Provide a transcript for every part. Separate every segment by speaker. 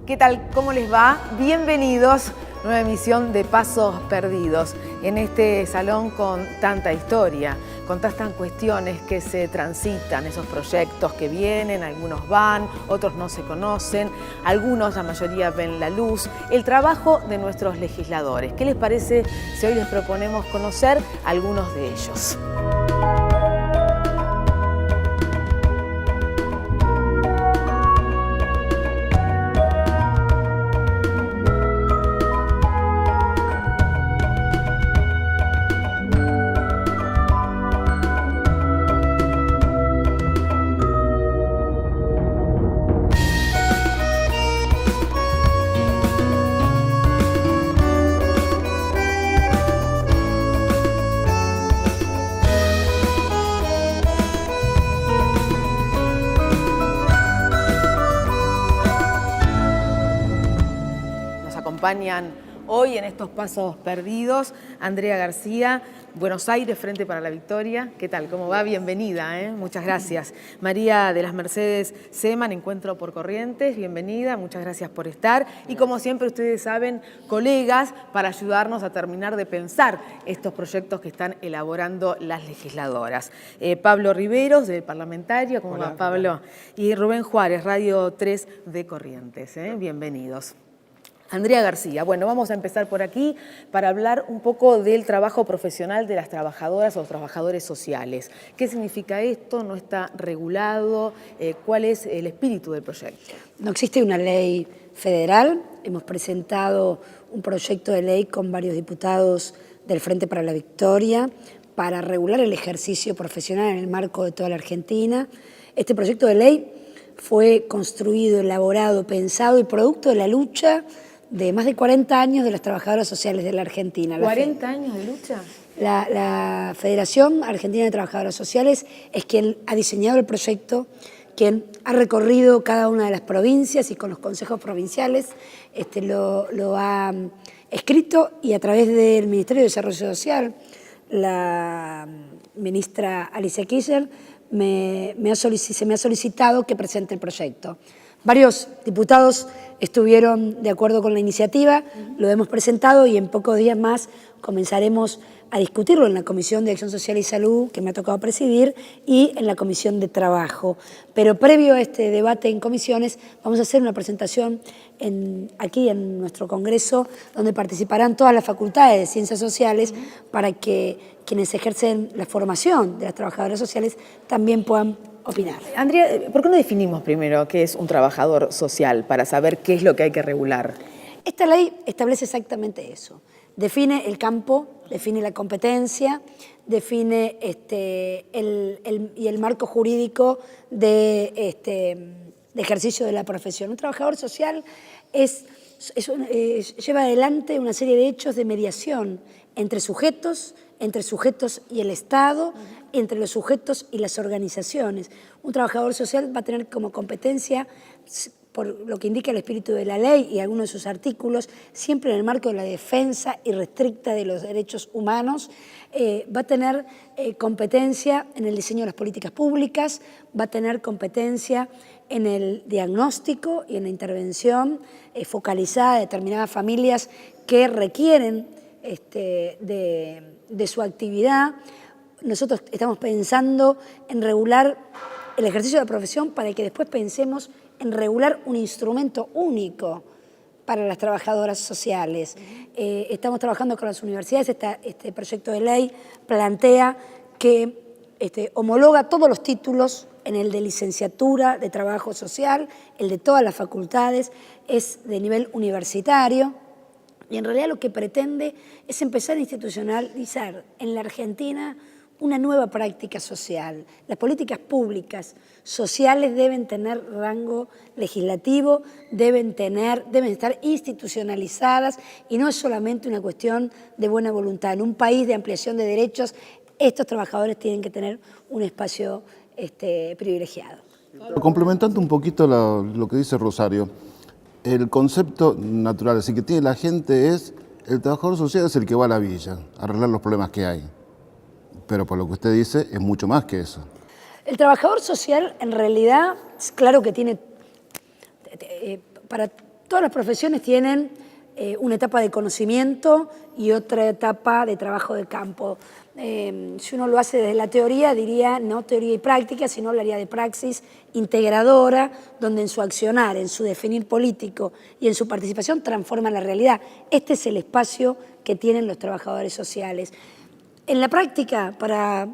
Speaker 1: ¿Qué tal? ¿Cómo les va? Bienvenidos. Nueva emisión de Pasos Perdidos. En este salón con tanta historia, con tantas cuestiones que se transitan, esos proyectos que vienen, algunos van, otros no se conocen, algunos, la mayoría, ven la luz. El trabajo de nuestros legisladores. ¿Qué les parece si hoy les proponemos conocer algunos de ellos? Acompañan hoy en estos Pasos Perdidos Andrea García, Buenos Aires, Frente para la Victoria. ¿Qué tal? ¿Cómo va? Bienvenida, muchas gracias. María de las Mercedes Seman, Encuentro por Corrientes, bienvenida, muchas gracias por estar. Y como siempre ustedes saben, colegas para ayudarnos a terminar de pensar estos proyectos que están elaborando las legisladoras. Pablo Riveros, del Parlamentario, ¿cómo va, Pablo? Y Rubén Juárez, Radio 3 de Corrientes, bienvenidos. Andrea García, bueno, vamos a empezar por aquí para hablar un poco del trabajo profesional de las trabajadoras o los trabajadores sociales. ¿Qué significa esto? ¿No está regulado? ¿Cuál es el espíritu del proyecto?
Speaker 2: No existe una ley federal. Hemos presentado un proyecto de ley con varios diputados del Frente para la Victoria para regular el ejercicio profesional en el marco de toda la Argentina. Este proyecto de ley fue construido, elaborado, pensado y producto de la lucha de más de 40 años de las trabajadoras sociales de la Argentina.
Speaker 1: ¿40 años de lucha?
Speaker 2: La Federación Argentina de Trabajadoras Sociales es quien ha diseñado el proyecto, quien ha recorrido cada una de las provincias y con los consejos provinciales lo ha escrito, y a través del Ministerio de Desarrollo Social, la ministra Alicia Kirchner se me ha solicitado que presente el proyecto. Varios diputados estuvieron de acuerdo con la iniciativa, lo hemos presentado y en pocos días más comenzaremos a discutirlo en la Comisión de Acción Social y Salud, que me ha tocado presidir, y en la Comisión de Trabajo. Pero previo a este debate en comisiones, vamos a hacer una presentación aquí en nuestro Congreso, donde participarán todas las facultades de Ciencias Sociales para que quienes ejercen la formación de las trabajadoras sociales también puedan opinar.
Speaker 1: Andrea, ¿por qué no definimos primero qué es un trabajador social para saber qué es lo que hay que regular?
Speaker 2: Esta ley establece exactamente eso. Define el campo, define la competencia, define el marco jurídico de ejercicio de la profesión. Un trabajador social lleva adelante una serie de hechos de mediación entre sujetos y el Estado, entre los sujetos y las organizaciones. Un trabajador social va a tener como competencia, por lo que indica el espíritu de la ley y algunos de sus artículos, siempre en el marco de la defensa irrestricta de los derechos humanos, va a tener competencia en el diseño de las políticas públicas, va a tener competencia en el diagnóstico y en la intervención focalizada de determinadas familias que requieren de su actividad. Nosotros estamos pensando en regular el ejercicio de la profesión para que después pensemos en regular un instrumento único para las trabajadoras sociales. Estamos trabajando con las universidades. Este proyecto de ley plantea que homologa todos los títulos en el de licenciatura de trabajo social, el de todas las facultades, es de nivel universitario. Y en realidad lo que pretende es empezar a institucionalizar en la Argentina una nueva práctica social. Las políticas públicas sociales deben tener rango legislativo, deben estar institucionalizadas, y no es solamente una cuestión de buena voluntad. En un país de ampliación de derechos, estos trabajadores tienen que tener un espacio privilegiado.
Speaker 3: Complementando un poquito lo que dice Rosario, el concepto natural así que tiene la gente es: el trabajador social es el que va a la villa a arreglar los problemas que hay. Pero por lo que usted dice, es mucho más que eso.
Speaker 2: El trabajador social, en realidad, claro que tiene, para todas las profesiones tienen una etapa de conocimiento y otra etapa de trabajo de campo. Si uno lo hace desde la teoría, diría no teoría y práctica, sino hablaría de praxis integradora, donde en su accionar, en su definir político y en su participación transforman la realidad. Este es el espacio que tienen los trabajadores sociales. En la práctica, para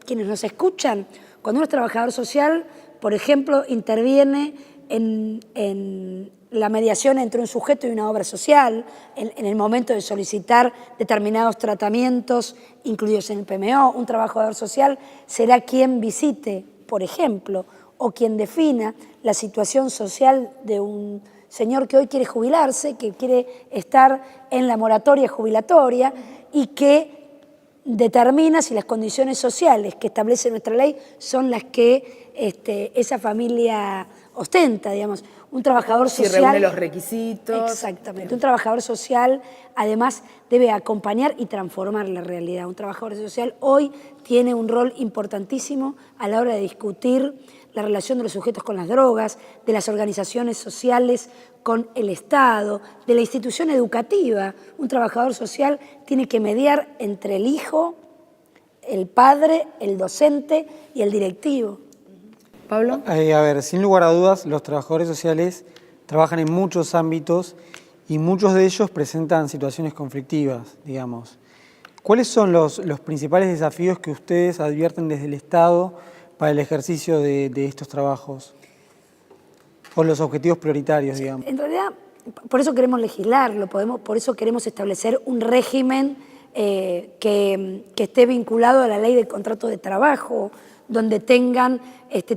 Speaker 2: quienes nos escuchan, cuando uno es trabajador social, por ejemplo, interviene en la mediación entre un sujeto y una obra social, en el momento de solicitar determinados tratamientos incluidos en el PMO, un trabajador social será quien visite, por ejemplo, o quien defina la situación social de un señor que hoy quiere jubilarse, que quiere estar en la moratoria jubilatoria y que determina si las condiciones sociales que establece nuestra ley son las que esa familia ostenta, digamos. Un trabajador social...
Speaker 1: Si reúne los requisitos.
Speaker 2: Exactamente. Un trabajador social, además, debe acompañar y transformar la realidad. Un trabajador social hoy tiene un rol importantísimo a la hora de discutir la relación de los sujetos con las drogas, de las organizaciones sociales con el Estado, de la institución educativa. Un trabajador social tiene que mediar entre el hijo, el padre, el docente y el directivo.
Speaker 1: ¿Pablo?
Speaker 4: A ver, sin lugar a dudas, los trabajadores sociales trabajan en muchos ámbitos y muchos de ellos presentan situaciones conflictivas, digamos. ¿Cuáles son los principales desafíos que ustedes advierten desde el Estado para el ejercicio de estos trabajos? O los objetivos prioritarios, digamos.
Speaker 2: En realidad, por eso queremos legislarlo, por eso queremos establecer un régimen que esté vinculado a la ley de contrato de trabajo, donde tengan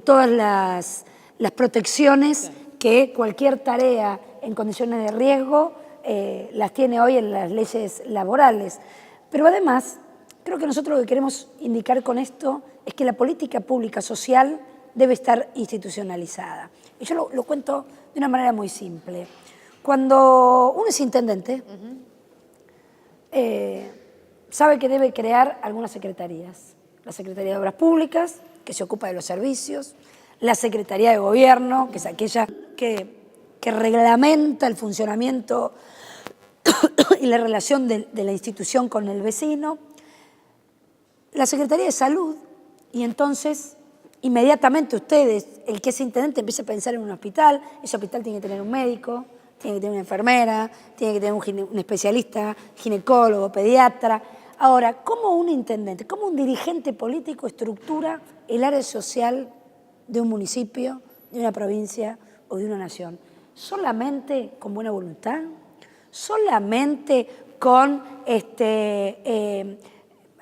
Speaker 2: todas las protecciones que cualquier tarea en condiciones de riesgo las tiene hoy en las leyes laborales. Pero además, creo que nosotros lo que queremos indicar con esto es que la política pública social debe estar institucionalizada. Y yo lo cuento de una manera muy simple. Cuando uno es intendente, sabe que debe crear algunas secretarías. La Secretaría de Obras Públicas, que se ocupa de los servicios, la Secretaría de Gobierno, que es aquella que reglamenta el funcionamiento y la relación de la institución con el vecino, la Secretaría de Salud, y entonces inmediatamente ustedes, el que es intendente, empieza a pensar en un hospital, ese hospital tiene que tener un médico, tiene que tener una enfermera, tiene que tener un especialista, ginecólogo, pediatra. Ahora, ¿cómo un intendente, cómo un dirigente político estructura el área social de un municipio, de una provincia o de una nación? ¿Solamente con buena voluntad? ¿Solamente con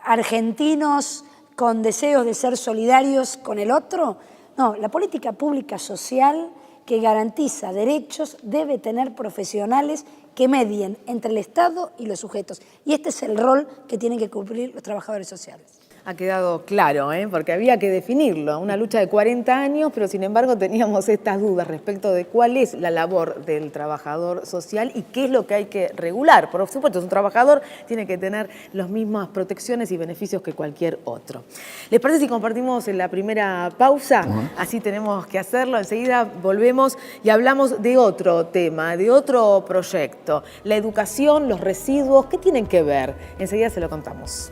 Speaker 2: argentinos con deseos de ser solidarios con el otro? No, la política pública social que garantiza derechos debe tener profesionales que medien entre el Estado y los sujetos. Y este es el rol que tienen que cumplir los trabajadores sociales.
Speaker 1: Ha quedado claro, porque había que definirlo. Una lucha de 40 años, pero sin embargo teníamos estas dudas respecto de cuál es la labor del trabajador social y qué es lo que hay que regular. Por supuesto, un trabajador tiene que tener las mismas protecciones y beneficios que cualquier otro. ¿Les parece si compartimos en la primera pausa? Así tenemos que hacerlo. Enseguida volvemos y hablamos de otro tema, de otro proyecto. La educación, los residuos, ¿qué tienen que ver? Enseguida se lo contamos.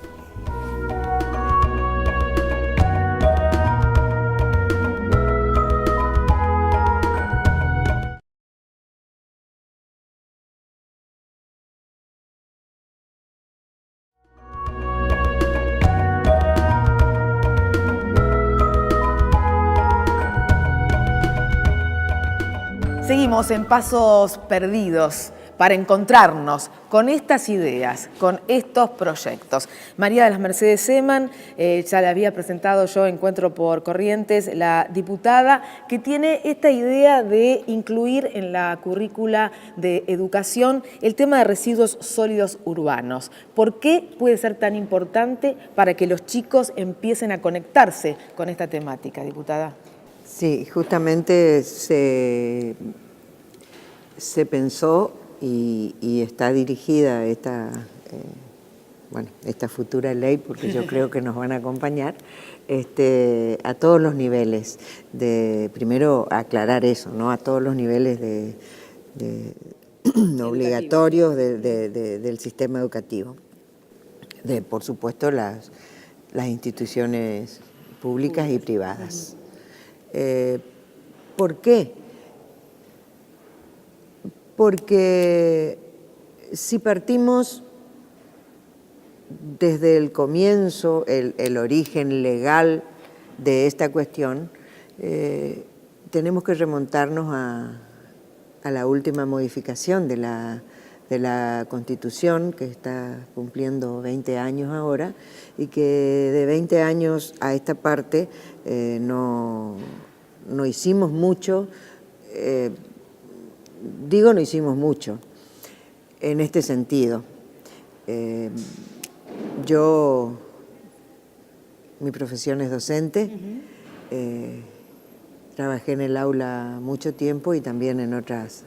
Speaker 1: Seguimos en Pasos Perdidos para encontrarnos con estas ideas, con estos proyectos. María de las Mercedes Seman, ya la había presentado yo, Encuentro por Corrientes, la diputada, que tiene esta idea de incluir en la currícula de educación el tema de residuos sólidos urbanos. ¿Por qué puede ser tan importante para que los chicos empiecen a conectarse con esta temática, diputada?
Speaker 5: Sí, justamente se pensó y está dirigida esta futura ley, porque yo creo que nos van a acompañar, a todos los niveles. Primero aclarar eso, ¿no? A todos los niveles obligatorios del sistema educativo. Por supuesto, las instituciones públicas y privadas. ¿Por qué? Porque si partimos desde el comienzo, el origen legal de esta cuestión, tenemos que remontarnos a la última modificación de la Constitución, que está cumpliendo 20 años ahora, y que de 20 años a esta parte no hicimos mucho, no hicimos mucho en este sentido. Mi profesión es docente, trabajé en el aula mucho tiempo y también en otras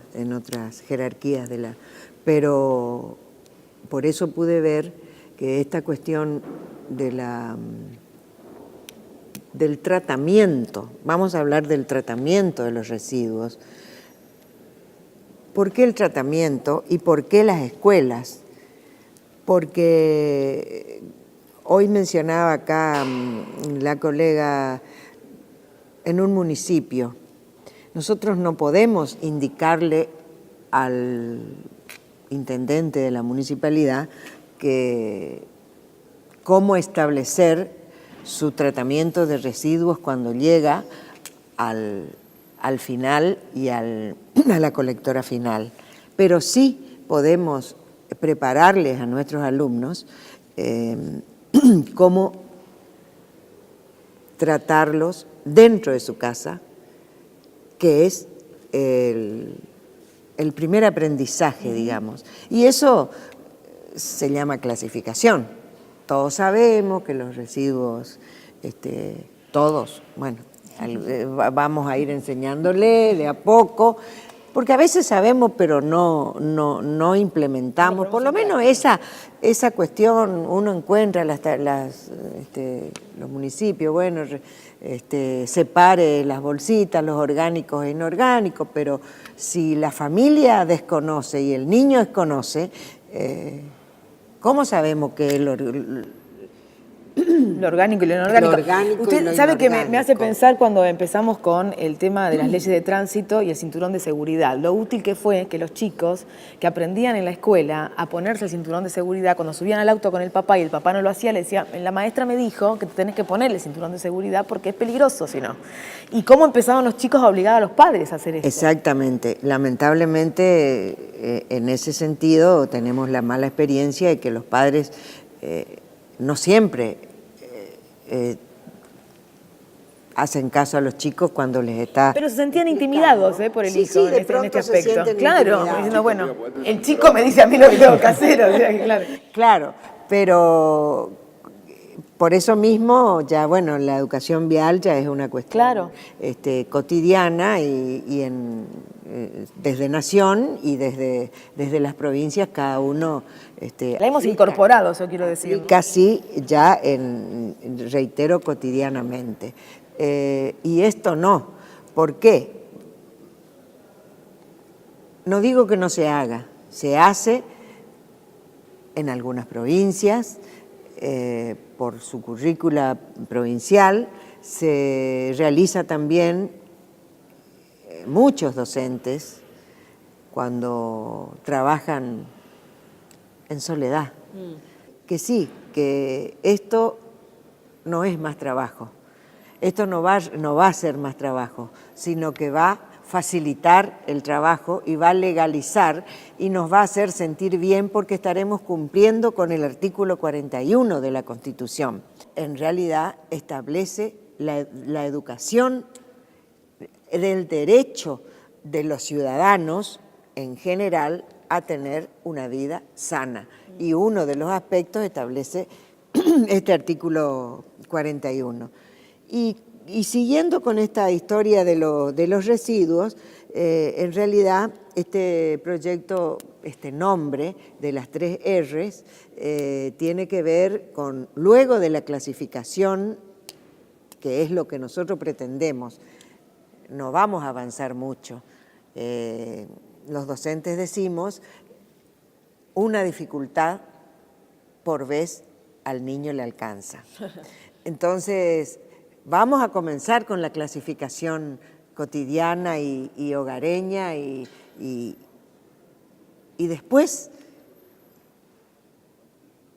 Speaker 5: jerarquías pero por eso pude ver que esta cuestión del tratamiento, vamos a hablar del tratamiento de los residuos. ¿Por qué el tratamiento y por qué las escuelas? Porque hoy mencionaba acá la colega, en un municipio, nosotros no podemos indicarle al intendente de la municipalidad cómo establecer su tratamiento de residuos cuando llega al final y a la colectora final. Pero sí podemos prepararles a nuestros alumnos cómo tratarlos dentro de su casa, que es el primer aprendizaje, digamos. Y eso se llama clasificación. Todos sabemos que los residuos, todos, bueno, vamos a ir enseñándole de a poco, porque a veces sabemos, pero no implementamos. Por lo menos esa cuestión uno encuentra los municipios, bueno, separe las bolsitas, los orgánicos e inorgánicos, pero si la familia desconoce y el niño desconoce, ¿cómo sabemos que lo orgánico y lo inorgánico?
Speaker 1: Usted sabe que me hace pensar cuando empezamos con el tema de las leyes de tránsito y el cinturón de seguridad, lo útil que fue que los chicos que aprendían en la escuela a ponerse el cinturón de seguridad, cuando subían al auto con el papá y el papá no lo hacía, le decía, la maestra me dijo que te tenés que poner el cinturón de seguridad porque es peligroso si no. ¿Y cómo empezaban los chicos a obligar a los padres a hacer eso? Exactamente.
Speaker 5: Lamentablemente, en ese sentido, tenemos la mala experiencia de que los padres no siempre hacen caso a los chicos cuando les está...
Speaker 1: Pero se sentían intimidados por el hijo
Speaker 5: en este aspecto.
Speaker 1: Claro, diciendo, bueno, el chico me dice a mí lo que tengo que hacer. O sea, claro.
Speaker 5: Claro, pero por eso mismo ya, bueno, la educación vial ya es una cuestión cotidiana y desde Nación y desde las provincias cada uno...
Speaker 1: la hemos incorporado, eso quiero decir.
Speaker 5: Casi ya, reitero, cotidianamente. Y esto no. ¿Por qué? No digo que no se haga, se hace en algunas provincias, por su currícula provincial, se realiza también muchos docentes cuando trabajan en soledad. Que sí, que esto no es más trabajo, esto no va a ser más trabajo, sino que va a facilitar el trabajo y va a legalizar y nos va a hacer sentir bien porque estaremos cumpliendo con el artículo 41 de la Constitución. En realidad establece la educación del derecho de los ciudadanos en general a tener una vida sana. Y uno de los aspectos establece este artículo 41. Y siguiendo con esta historia de los residuos, en realidad este proyecto, este nombre de las 3 R's, tiene que ver con, luego de la clasificación, que es lo que nosotros pretendemos, no vamos a avanzar mucho. los docentes decimos, una dificultad por vez al niño le alcanza. Entonces, vamos a comenzar con la clasificación cotidiana y hogareña y después,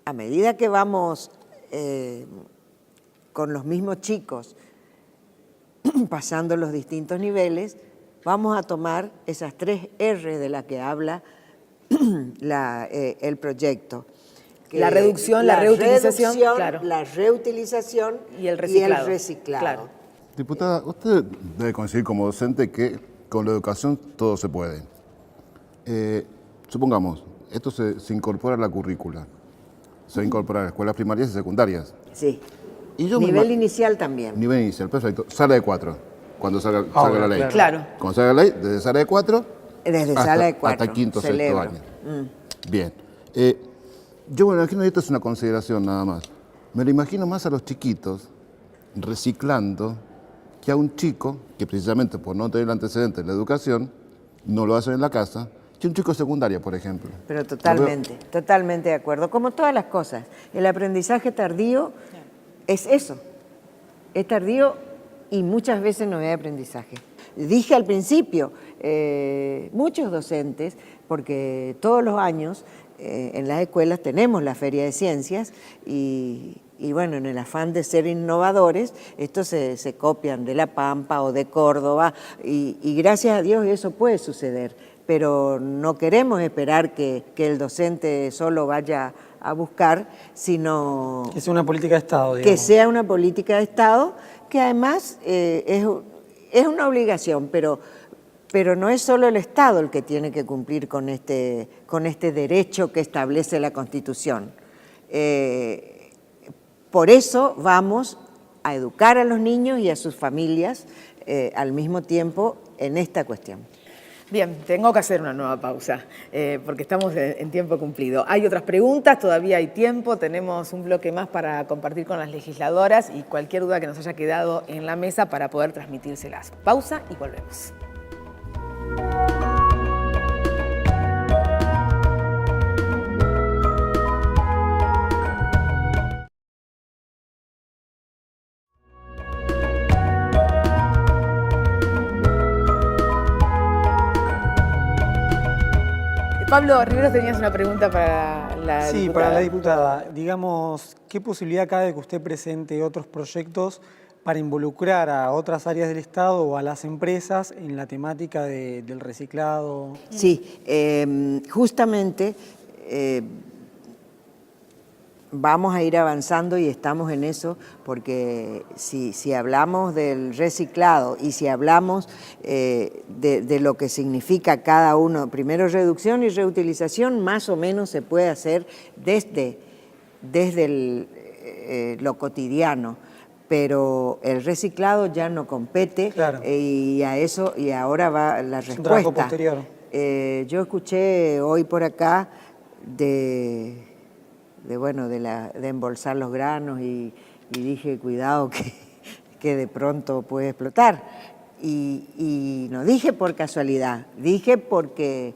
Speaker 5: a medida que vamos con los mismos chicos pasando los distintos niveles, vamos a tomar esas 3 R de las que habla el proyecto.
Speaker 1: La reducción, la reutilización, claro.
Speaker 5: La reutilización
Speaker 1: y el reciclado.
Speaker 5: Claro.
Speaker 3: Diputada, usted debe coincidir como docente que con la educación todo se puede. Supongamos, esto se incorpora a la currícula, se va a incorporar a escuelas primarias y secundarias.
Speaker 5: Sí.
Speaker 3: Y yo
Speaker 5: nivel inicial también.
Speaker 3: Nivel inicial, perfecto. Sala de 4, cuando salga la ley.
Speaker 1: Claro.
Speaker 3: Cuando salga la ley, desde sala de 4
Speaker 5: sala de 4.
Speaker 3: hasta quinto,
Speaker 5: Celebro.
Speaker 3: sexto año. Bien. Yo me imagino, y esto es una consideración nada más, me lo imagino más a los chiquitos reciclando que a un chico que precisamente por no tener el antecedente de la educación, no lo hacen en la casa, que un chico de secundaria, por ejemplo.
Speaker 5: Pero totalmente de acuerdo. Como todas las cosas, el aprendizaje tardío es eso, es tardío y muchas veces no hay aprendizaje. Dije al principio, muchos docentes, porque todos los años en las escuelas tenemos la Feria de Ciencias y bueno, en el afán de ser innovadores, estos se copian de La Pampa o de Córdoba y gracias a Dios eso puede suceder, pero no queremos esperar que el docente solo vaya a buscar, sino...
Speaker 4: Que sea una política de Estado, digamos.
Speaker 5: Que sea una política de Estado, que además es una obligación, pero no es solo el Estado el que tiene que cumplir con este derecho que establece la Constitución. Por eso vamos a educar a los niños y a sus familias al mismo tiempo en esta cuestión.
Speaker 1: Bien, tengo que hacer una nueva pausa, porque estamos en tiempo cumplido. Hay otras preguntas, todavía hay tiempo, tenemos un bloque más para compartir con las legisladoras y cualquier duda que nos haya quedado en la mesa para poder transmitírselas. Pausa y volvemos. Pablo Riveros, tenías una pregunta para la diputada.
Speaker 4: Sí, para la diputada. Digamos, ¿qué posibilidad cabe de que usted presente otros proyectos para involucrar a otras áreas del Estado o a las empresas en la temática del reciclado?
Speaker 5: Sí, justamente vamos a ir avanzando y estamos en eso, porque si hablamos del reciclado y si hablamos de lo que significa cada uno, primero reducción y reutilización, más o menos se puede hacer desde lo cotidiano, pero el reciclado ya no compete. Claro. Y ahora va la respuesta.
Speaker 4: Un trabajo posterior.
Speaker 5: Yo escuché hoy por acá de embolsar los granos y dije, cuidado que de pronto puede explotar. Y no dije por casualidad, dije porque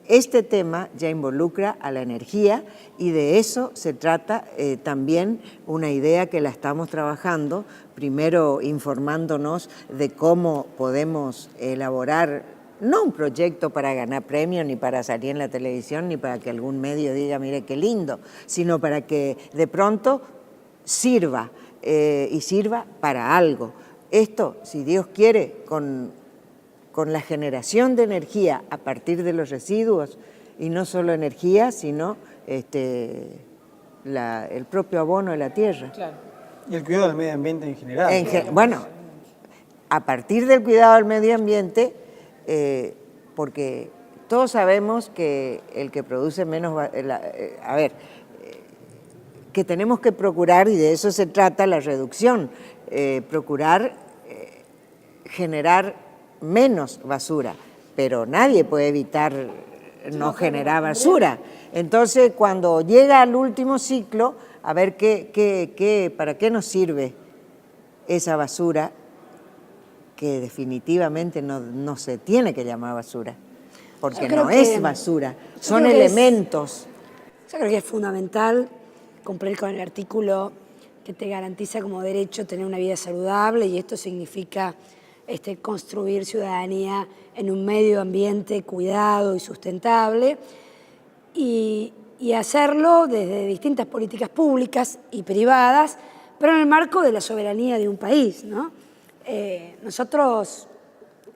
Speaker 5: este tema ya involucra a la energía y de eso se trata también una idea que la estamos trabajando, primero informándonos de cómo podemos elaborar no un proyecto para ganar premios, ni para salir en la televisión, ni para que algún medio diga, mire qué lindo, sino para que de pronto sirva, y sirva para algo. Esto, si Dios quiere, con la generación de energía a partir de los residuos, y no solo energía, sino el propio abono de la tierra.
Speaker 1: Claro.
Speaker 4: Y el cuidado del medio ambiente en general.
Speaker 5: Bueno, a partir del cuidado del medio ambiente, porque todos sabemos que el que produce menos... que tenemos que procurar, y de eso se trata la reducción, procurar generar menos basura, pero nadie puede evitar no generar basura. Entonces, cuando llega al último ciclo, a ver para qué nos sirve esa basura que definitivamente no se tiene que llamar basura, porque
Speaker 2: Yo creo
Speaker 5: no
Speaker 2: que-
Speaker 5: es basura, son
Speaker 2: creo que
Speaker 5: elementos.
Speaker 2: Yo creo que es fundamental cumplir con el artículo que te garantiza como derecho tener una vida saludable, y esto significa construir ciudadanía en un medio ambiente cuidado y sustentable, y hacerlo desde distintas políticas públicas y privadas, pero en el marco de la soberanía de un país, ¿no? Nosotros,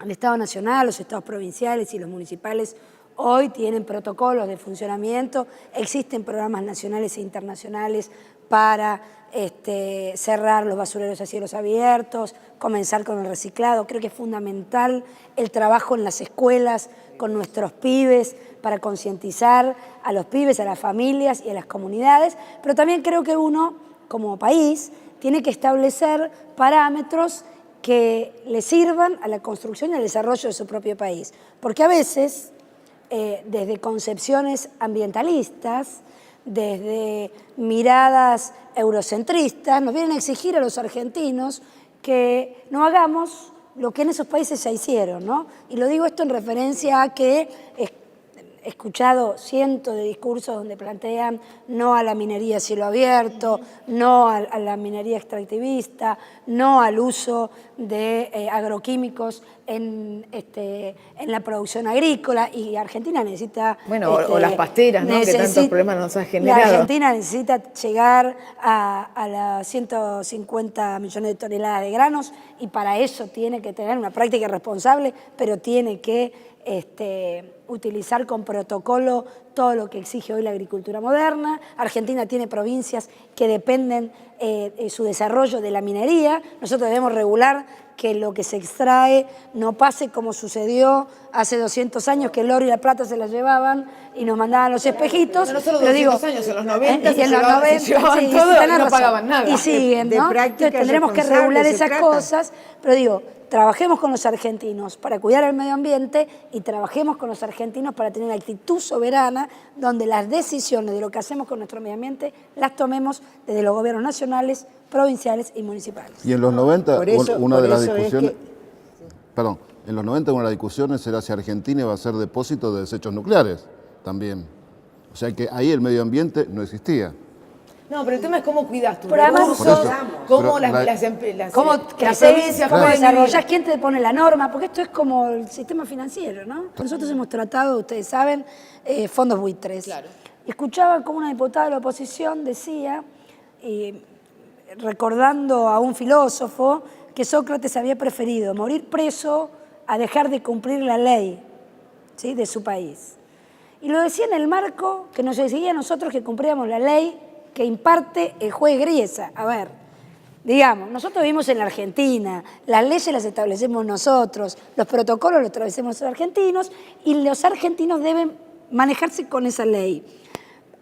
Speaker 2: el Estado Nacional, los estados provinciales y los municipales hoy tienen protocolos de funcionamiento, existen programas nacionales e internacionales para cerrar los basureros a cielos abiertos, comenzar con el reciclado. Creo que es fundamental el trabajo en las escuelas con nuestros pibes para concientizar a los pibes, a las familias y a las comunidades, pero también creo que uno, como país, tiene que establecer parámetros que le sirvan a la construcción y al desarrollo de su propio país. Porque a veces, desde concepciones ambientalistas, desde miradas eurocentristas, nos vienen a exigir a los argentinos que no hagamos lo que en esos países ya hicieron, ¿no? Y lo digo esto en referencia a que he escuchado cientos de discursos donde plantean no a la minería a cielo abierto, no a la minería extractivista, no al uso de agroquímicos en la producción agrícola, y Argentina necesita...
Speaker 1: Bueno, o las pasteras, ¿no? Que tantos problemas nos ha generado.
Speaker 2: La Argentina necesita llegar a los 150 millones de toneladas de granos, y para eso tiene que tener una práctica responsable, pero tiene que utilizar con protocolo todo lo que exige hoy la agricultura moderna. Argentina tiene provincias que dependen su desarrollo de la minería. Nosotros debemos regular que lo que se extrae no pase como sucedió hace 200 años, que el oro y la plata se las llevaban y nos mandaban los espejitos.
Speaker 1: No solo
Speaker 2: Pero
Speaker 1: 200 años, en los 90
Speaker 2: y en los 90
Speaker 1: se llevaban
Speaker 2: sí,
Speaker 1: todo
Speaker 2: tenés
Speaker 1: y no
Speaker 2: razón.
Speaker 1: pagaban nada.
Speaker 2: Y siguen,
Speaker 5: De
Speaker 2: ¿no?
Speaker 5: prácticas
Speaker 2: Entonces tendremos que
Speaker 5: responsables
Speaker 2: regular
Speaker 5: se
Speaker 2: esas
Speaker 5: trata.
Speaker 2: cosas, pero digo, trabajemos con los argentinos para cuidar el medio ambiente, y trabajemos con los argentinos para tener una actitud soberana donde las decisiones de lo que hacemos con nuestro medio ambiente las tomemos desde los gobiernos nacionales, provinciales y municipales.
Speaker 3: Y en los 90,
Speaker 5: Por eso-
Speaker 3: una
Speaker 5: por
Speaker 3: de las
Speaker 5: eso es
Speaker 3: discusiones...
Speaker 5: que-
Speaker 3: Perdón, en los 90 una de las discusiones era si Argentina iba a ser depósito de desechos nucleares también. O sea que ahí el medio ambiente no existía.
Speaker 1: No, pero el tema es cómo cuidas tus
Speaker 2: Pero además-
Speaker 1: recursos,
Speaker 3: Por eso,
Speaker 1: cómo
Speaker 3: pero
Speaker 2: ¿Cómo
Speaker 1: las
Speaker 2: crecer?
Speaker 1: provincias
Speaker 2: ¿Cómo
Speaker 1: pueden
Speaker 2: desarrollás?
Speaker 1: vivir.
Speaker 2: ¿Quién te pone la norma? Porque esto es como el sistema financiero, ¿no? Nosotros hemos tratado, ustedes saben, fondos buitres.
Speaker 1: Claro.
Speaker 2: Escuchaba como una diputada de la oposición decía, recordando a un filósofo, que Sócrates había preferido morir preso a dejar de cumplir la ley, ¿sí?, de su país. Y lo decía en el marco que nos exigía a nosotros que cumplíamos la ley que imparte el juez Griesa. A ver, digamos, nosotros vivimos en la Argentina, las leyes las establecemos nosotros, los protocolos los establecemos los argentinos, y los argentinos deben manejarse con esa ley.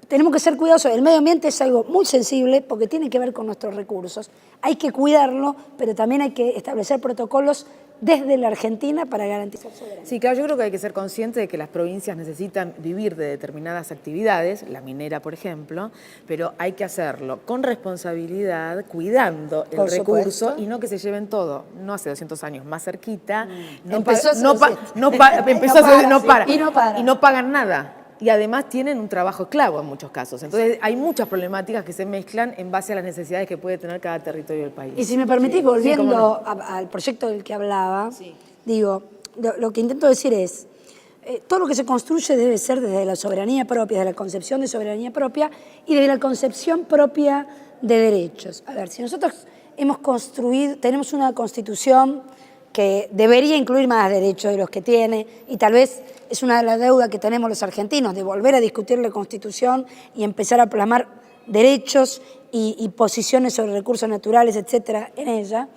Speaker 2: Tenemos que ser cuidadosos. El medio ambiente es algo muy sensible porque tiene que ver con nuestros recursos. Hay que cuidarlo, pero también hay que establecer protocolos desde la Argentina para garantizar soberanía.
Speaker 1: Sí, claro, yo creo que hay que ser consciente de que las provincias necesitan vivir de determinadas actividades, la minera, por ejemplo, pero hay que hacerlo con responsabilidad, cuidando el
Speaker 2: Por
Speaker 1: recurso
Speaker 2: supuesto.
Speaker 1: y no que se lleven todo. No hace 200 años, más cerquita.
Speaker 2: Empezó hace 200.
Speaker 1: Empezó hace-
Speaker 2: No para, sí. Y no pagan
Speaker 1: nada. Y además tienen un trabajo esclavo en muchos casos. Entonces hay muchas problemáticas que se mezclan en base a las necesidades que puede tener cada territorio del país.
Speaker 2: Y si me permitís, volviendo
Speaker 1: Sí, cómo
Speaker 2: al proyecto del que hablaba, digo, lo que intento decir es, todo lo que se construye debe ser desde la soberanía propia, desde la concepción de soberanía propia y desde la concepción propia de derechos. A ver, si nosotros tenemos una constitución que debería incluir más derechos de los que tiene, y tal vez es una de las deudas que tenemos los argentinos, de volver a discutir la Constitución y empezar a plasmar derechos y posiciones sobre recursos naturales, etcétera, en ella.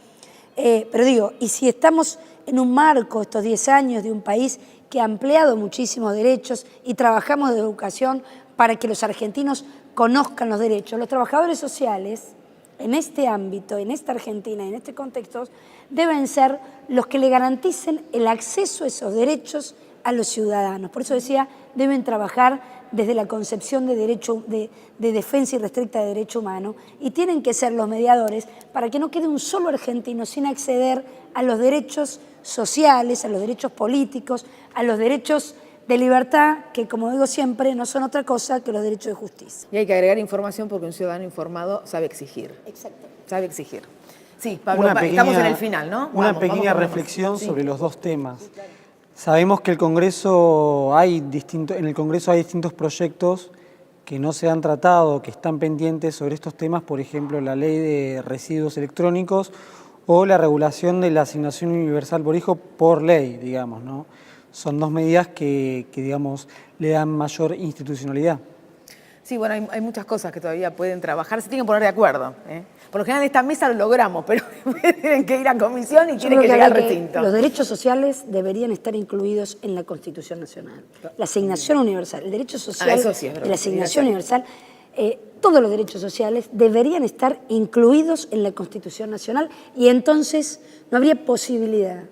Speaker 2: Pero digo, y si estamos en un marco, estos 10 años, de un país que ha ampliado muchísimos derechos y trabajamos de educación para que los argentinos conozcan los derechos, los trabajadores sociales en este ámbito, en esta Argentina, en este contexto, deben ser los que le garanticen el acceso a esos derechos a los ciudadanos. Por eso decía, deben trabajar desde la concepción de derecho, de defensa irrestricta de derecho humano, y tienen que ser los mediadores para que no quede un solo argentino sin acceder a los derechos sociales, a los derechos políticos, a los derechos de libertad, que como digo siempre, no son otra cosa que los derechos de justicia.
Speaker 1: Y hay que agregar información porque un ciudadano informado sabe exigir.
Speaker 2: Exacto.
Speaker 1: Sabe exigir. Sí, Pablo, estamos en el final, ¿no?
Speaker 4: Una pequeña reflexión sobre los dos temas. Sabemos que en el Congreso hay distintos proyectos que no se han tratado, que están pendientes sobre estos temas, por ejemplo, la ley de residuos electrónicos o la regulación de la asignación universal por hijo por ley, digamos, ¿no? Son dos medidas que digamos, le dan mayor institucionalidad.
Speaker 1: Sí, bueno, hay muchas cosas que todavía pueden trabajar, se tienen que poner de acuerdo. Por lo general en esta mesa lo logramos, pero tienen que ir a comisión y tienen que llegar al recinto.
Speaker 2: Los derechos sociales deberían estar incluidos en la Constitución Nacional. La asignación universal, el derecho social de la asignación universal, todos los derechos sociales deberían estar incluidos en la Constitución Nacional y entonces no habría posibilidad,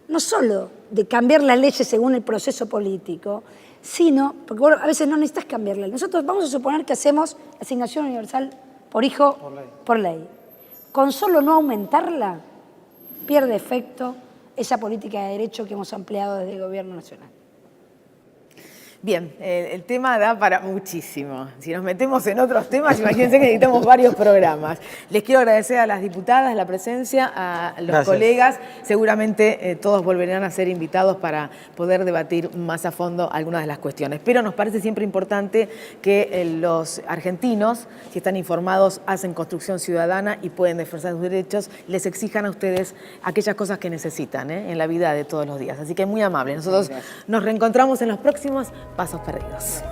Speaker 2: no solo de cambiar las leyes según el proceso político, sino, porque bueno, a veces no necesitas cambiarla. Nosotros vamos a suponer que hacemos asignación universal por hijo por ley. Con solo no aumentarla, pierde efecto esa política de derecho que hemos ampliado desde el Gobierno Nacional.
Speaker 1: Bien, el tema da para muchísimo. Si nos metemos en otros temas, imagínense que necesitamos varios programas. Les quiero agradecer a las diputadas la presencia, a los colegas. Seguramente todos volverán a ser invitados para poder debatir más a fondo algunas de las cuestiones. Pero nos parece siempre importante que los argentinos, si están informados, hacen construcción ciudadana y pueden defender sus derechos, les exijan a ustedes aquellas cosas que necesitan en la vida de todos los días. Así que muy amable. Nosotros nos reencontramos en los próximos Pasos Perdidos.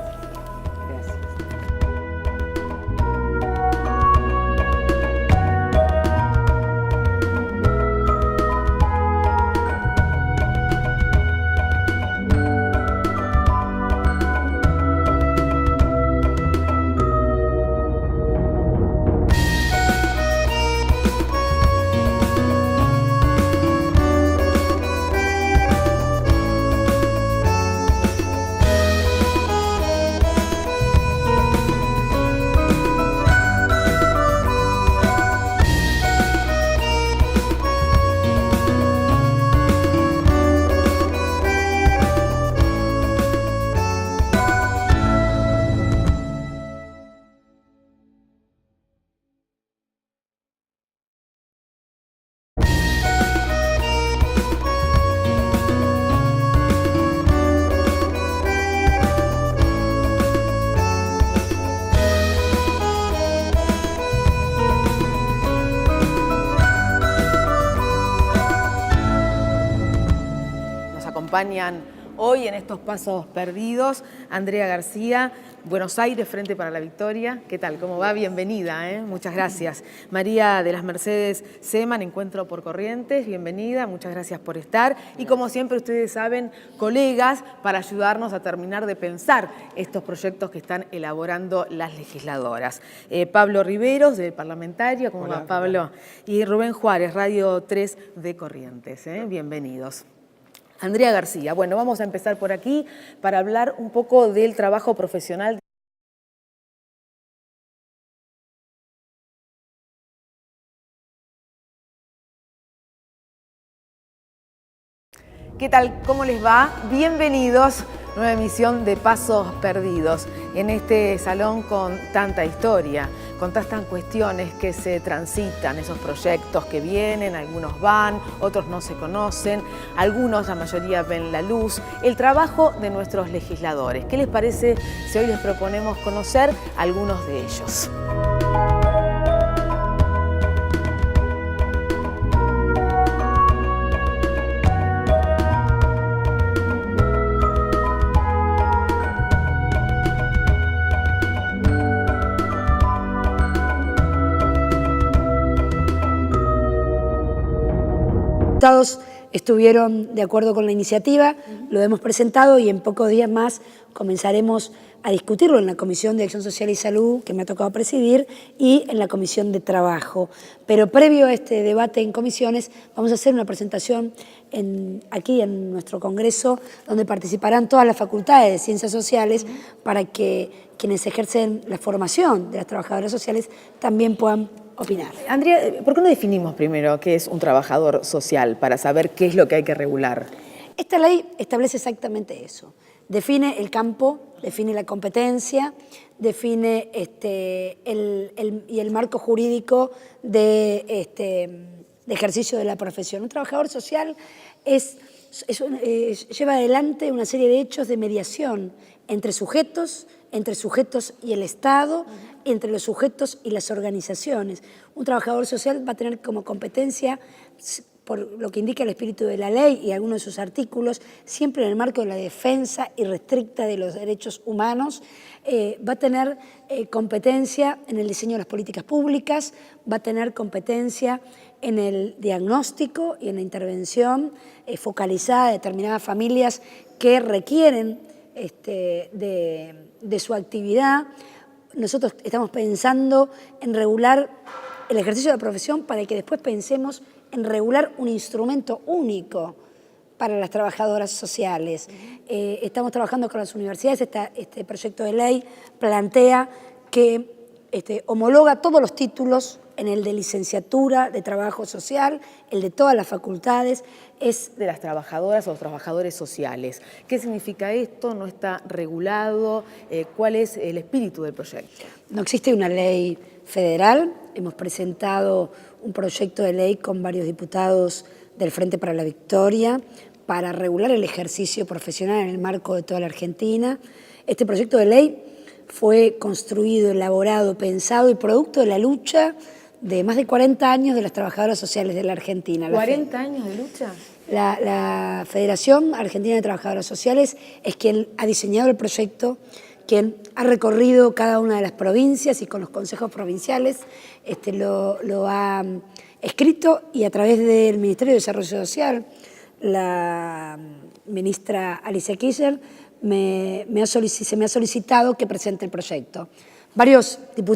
Speaker 1: Acompañan hoy en estos Pasos Perdidos Andrea García, Buenos Aires, Frente para la Victoria. ¿Qué tal? ¿Cómo va? Bienvenida, muchas gracias. María de las Mercedes Seman, Encuentro por Corrientes, bienvenida, muchas gracias por estar. Y como siempre ustedes saben, colegas para ayudarnos a terminar de pensar estos proyectos que están elaborando las legisladoras. Pablo Riveros, del Parlamentario, ¿cómo va, Pablo? Y Rubén Juárez, Radio 3 de Corrientes, bienvenidos. Andrea García, bueno, vamos a empezar por aquí para hablar un poco del trabajo profesional. ¿Qué tal? ¿Cómo les va? Bienvenidos. Nueva emisión de Pasos Perdidos, en este salón con tanta historia, con tantas cuestiones que se transitan, esos proyectos que vienen, algunos van, otros no se conocen, algunos, la mayoría, ven la luz, el trabajo de nuestros legisladores. ¿Qué les parece si hoy les proponemos conocer algunos de ellos?
Speaker 2: Diputados estuvieron de acuerdo con la iniciativa, lo hemos presentado y en pocos días más comenzaremos a discutirlo en la Comisión de Acción Social y Salud, que me ha tocado presidir, y en la Comisión de Trabajo. Pero previo a este debate en comisiones, vamos a hacer una presentación aquí en nuestro Congreso, donde participarán todas las facultades de Ciencias Sociales, para que quienes ejercen la formación de las trabajadoras sociales también puedan opinar.
Speaker 1: Andrea, ¿por qué no definimos primero qué es un trabajador social para saber qué es lo que hay que regular?
Speaker 2: Esta ley establece exactamente eso. Define el campo, define la competencia, define el marco jurídico de ejercicio de la profesión. Un trabajador social lleva adelante una serie de hechos de mediación entre sujetos y el Estado, entre los sujetos y las organizaciones. Un trabajador social va a tener como competencia, por lo que indica el espíritu de la ley y algunos de sus artículos, siempre en el marco de la defensa irrestricta de los derechos humanos, va a tener competencia en el diseño de las políticas públicas, va a tener competencia en el diagnóstico y en la intervención focalizada a determinadas familias que requieren de su actividad. Nosotros estamos pensando en regular el ejercicio de la profesión para que después pensemos en regular un instrumento único para las trabajadoras sociales. Estamos trabajando con las universidades, este proyecto de ley plantea que homologa todos los títulos en el de licenciatura de trabajo social, el de todas las facultades.
Speaker 1: Es de las trabajadoras o los trabajadores sociales. ¿Qué significa esto? ¿No está regulado? ¿Cuál es el espíritu del proyecto?
Speaker 2: No existe una ley federal. Hemos presentado un proyecto de ley con varios diputados del Frente para la Victoria para regular el ejercicio profesional en el marco de toda la Argentina. Este proyecto de ley fue construido, elaborado, pensado y producto de la lucha de más de 40 años de las trabajadoras sociales de la Argentina.
Speaker 1: ¿40 años de lucha?
Speaker 2: La Federación Argentina de Trabajadoras Sociales es quien ha diseñado el proyecto, quien ha recorrido cada una de las provincias y con los consejos provinciales lo ha escrito, y a través del Ministerio de Desarrollo Social, la ministra Alicia Kirchner se me ha solicitado que presente el proyecto. Varios diputados